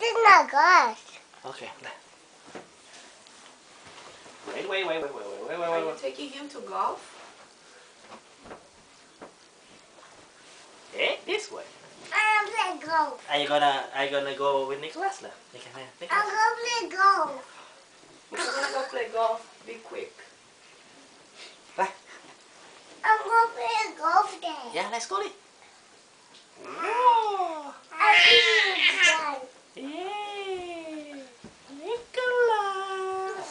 is not glass. Okay. Wait. Are you taking him to golf? Hey, this way. I'm gonna play golf. Are you gonna go with Nicholas now? I'm gonna play golf. We're gonna go play golf. Be quick. I'm gonna play golf there. Yeah, let's go. I think it's done. Yay! Nicholas!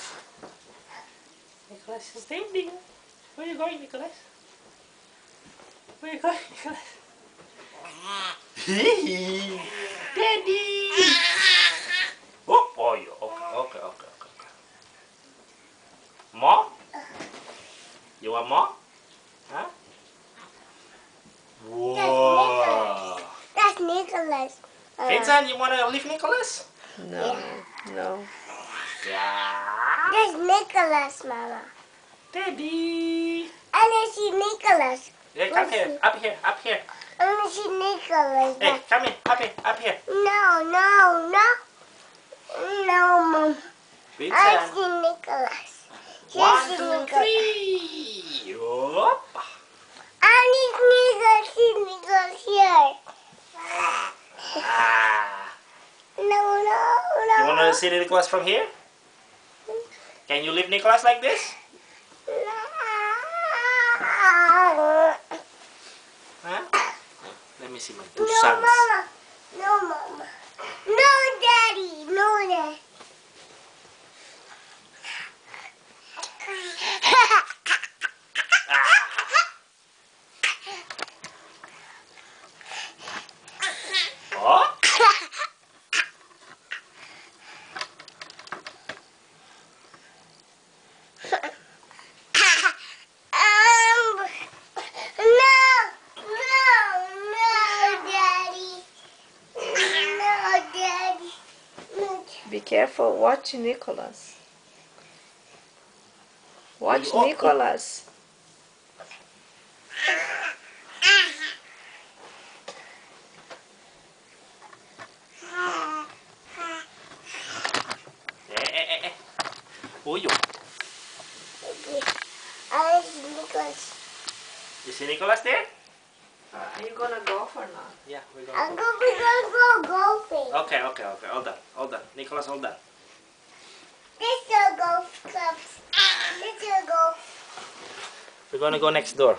Nicholas is standing. Where are you going, Nicholas? Where are you going, Nicholas? Daddy! Oh, you. Okay. More? You want more? Huh? Whoa! That's Nicholas. Vincent, you want to leave Nicholas? No. Yeah. That's Nicholas, Mama. Daddy. I want to see Nicholas. Yeah, come here. Up here. I want to see Nicholas. Hey, come in. Up here. No, Mom. I Vincent. see Nicholas. 1, 2, 3. Yup. I need Nicholas here. No. You want to see Nicholas from here? Can you leave Nicholas like this? Huh? Let me see my two sons. No, Mama. No, Daddy. No, Daddy. Oh? Be careful. Watch Nicholas. Watch Oh. Nicholas. Oh, you. I see Nicholas. You see Nicholas there? Are you gonna golf or not? Yeah, we're I'm going. gonna go golfing. Okay. All done. Nicholas, all done. This is golf clubs. This is golf. We're gonna go next door.